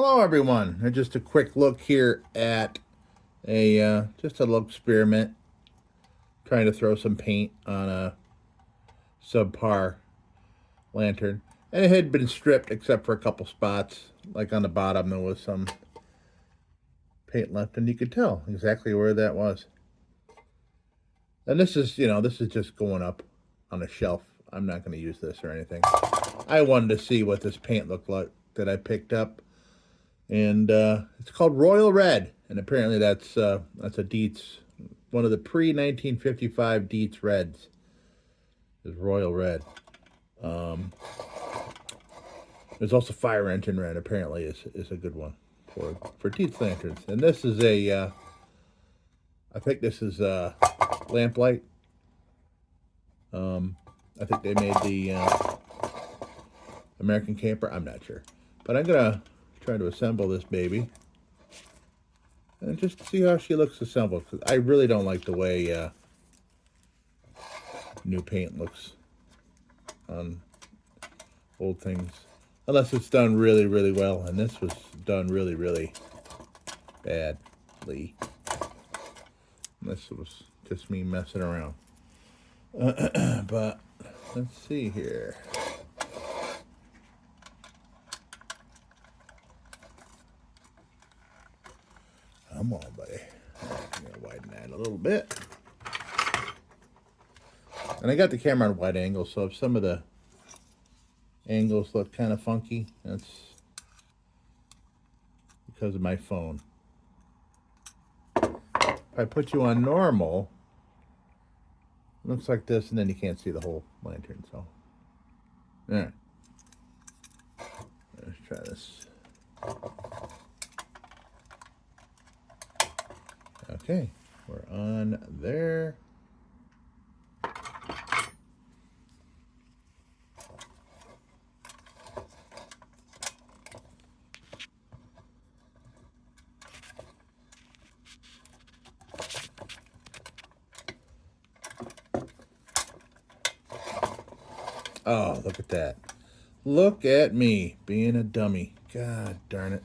Hello, everyone. Just a quick look here at just a little experiment, trying to throw some paint on a subpar lantern, and it had been stripped except for a couple spots, like on the bottom there was some paint left, and you could tell exactly where that was. And this is just going up on a shelf. I'm not going to use this or anything. I wanted to see what this paint looked like that I picked up. And it's called Royal Red, and apparently that's a Dietz, one of the pre-1955 Dietz Reds is Royal Red. There's also Fire Engine Red. Apparently, is a good one for Dietz lanterns. And this is I think this is lamplight. I think they made the American Camper. I'm not sure, but I'm gonna try to assemble this baby and just see how she looks assembled, because I really don't like the way new paint looks on old things, unless it's done really, really well, and this was done really, really badly. This was just me messing around. But let's see here. Come on, buddy. I'm going to widen that a little bit. And I got the camera on wide angle, so if some of the angles look kind of funky, that's because of my phone. If I put you on normal, it looks like this, and then you can't see the whole lantern, so. Alright. Let's try this. Okay, we're on there. Oh, look at that. Look at me being a dummy. God darn it.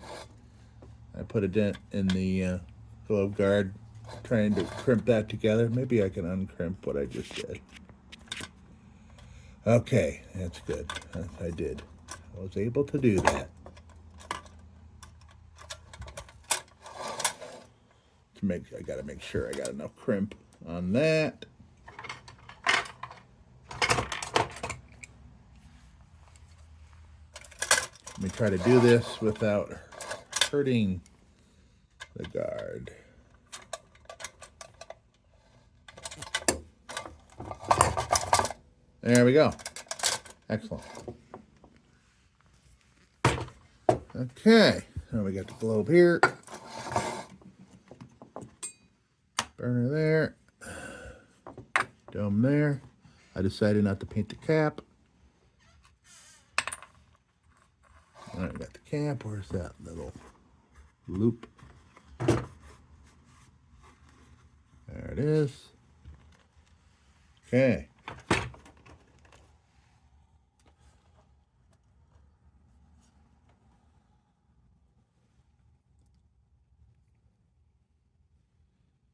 I put a dent in the glove guard trying to crimp that together. Maybe I can uncrimp what I just did. Okay, that's good. I did. I was able to do that. I gotta make sure I got enough crimp on that. Let me try to do this without hurting the guard. There we go. Excellent. Okay, now we got the globe here. Burner there. Dome there. I decided not to paint the cap. All right, got the cap. Where's that little loop? There it is. Okay.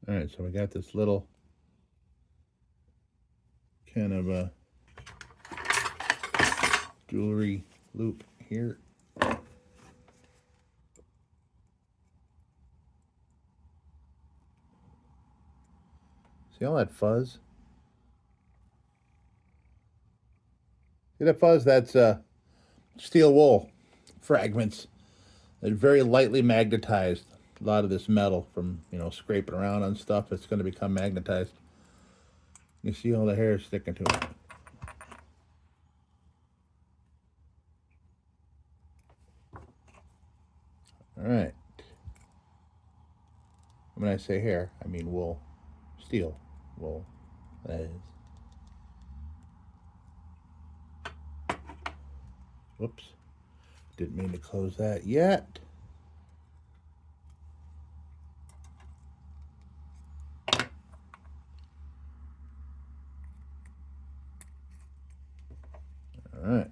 All right, so we got this little kind of a jewelry loop here. See all that fuzz? See that fuzz? That's steel wool fragments. They're very lightly magnetized. A lot of this metal from, scraping around on stuff, it's going to become magnetized. You see all the hair sticking to it. All right. When I say hair, I mean wool. Steel wool, that is. Whoops. Didn't mean to close that yet. All right.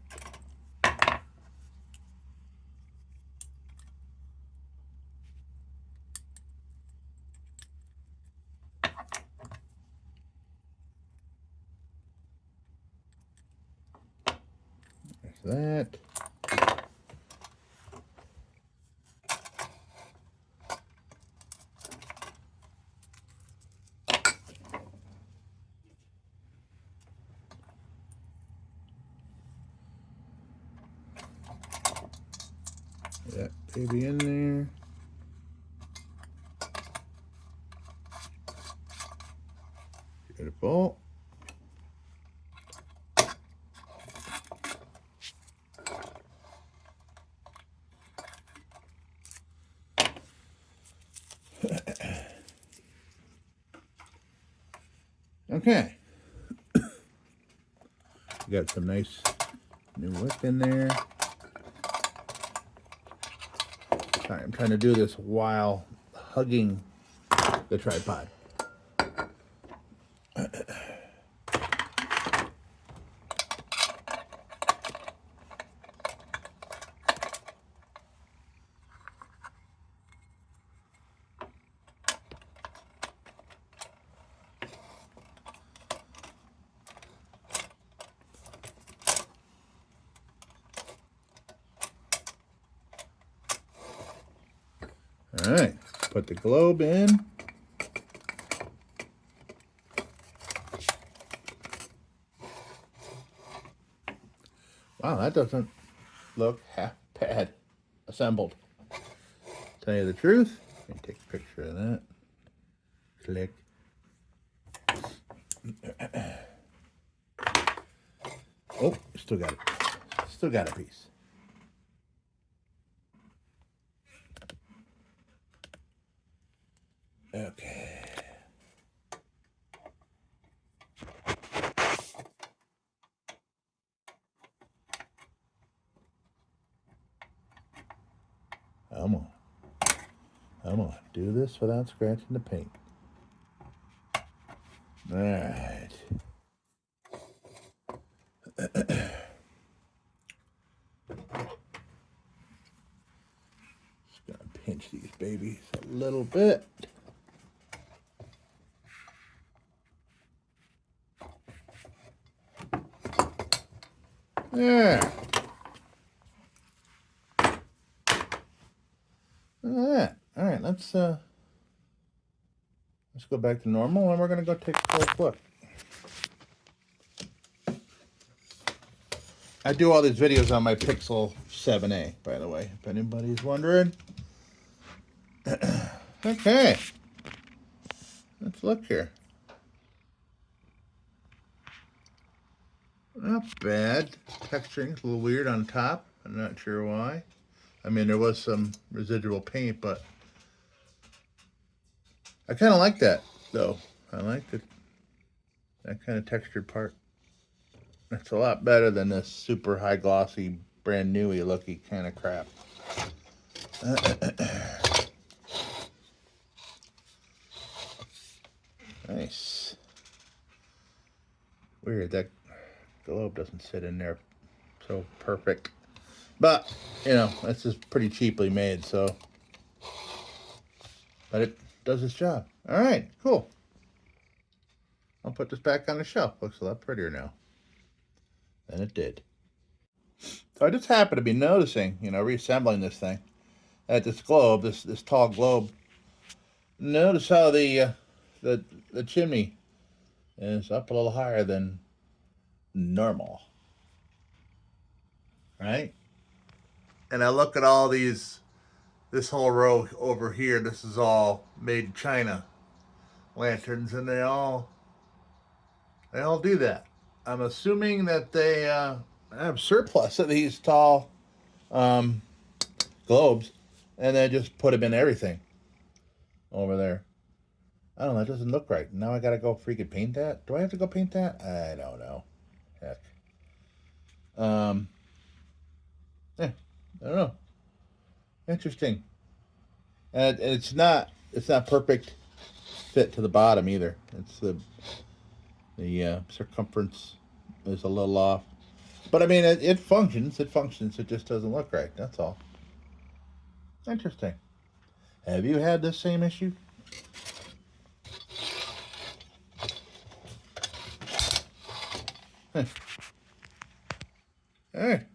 that. That baby in there. Beautiful. Okay. Got some nice new wick in there. Sorry, I'm trying to do this while hugging the tripod. All right, put the globe in. Wow, that doesn't look half bad assembled. Tell you the truth. Let me take a picture of that. Click. Oh, still got it. Still got a piece. Okay. I'm gonna do this without scratching the paint. All right. Just gonna pinch these babies a little bit. There. Look at that. All right, let's go back to normal, and we're gonna go take a close look. I do all these videos on my Pixel 7a, by the way, if anybody's wondering. Okay, let's look here. Not bad. Texturing's a little weird on top. I'm not sure why. I mean, there was some residual paint, but I kind of like that, though. I like that kind of textured part. It's a lot better than this super high glossy, brand newy looky kind of crap. Nice. Weird that globe doesn't sit in there so perfect. But, you know, this is pretty cheaply made, so. But it does its job. All right, cool. I'll put this back on the shelf. Looks a lot prettier now than it did. So I just happened to be noticing, you know, reassembling this thing, at this globe, this tall globe. Notice how the chimney is up a little higher than normal, right? And I look at all these, this whole row over here. This is all made in China lanterns, and they all do that. I'm assuming that they have surplus of these tall globes, and they just put them in everything over there. I don't know. It doesn't look right. Now I gotta go freaking paint that. Do I have to go paint that? I don't know. Heck. Yeah, I don't know. Interesting. And it's not perfect fit to the bottom either. It's the circumference is a little off. But I mean, it functions. It functions. It just doesn't look right. That's all. Interesting. Have you had this same issue? Huh. All right.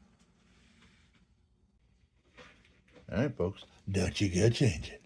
All right, folks. Don't you go change it.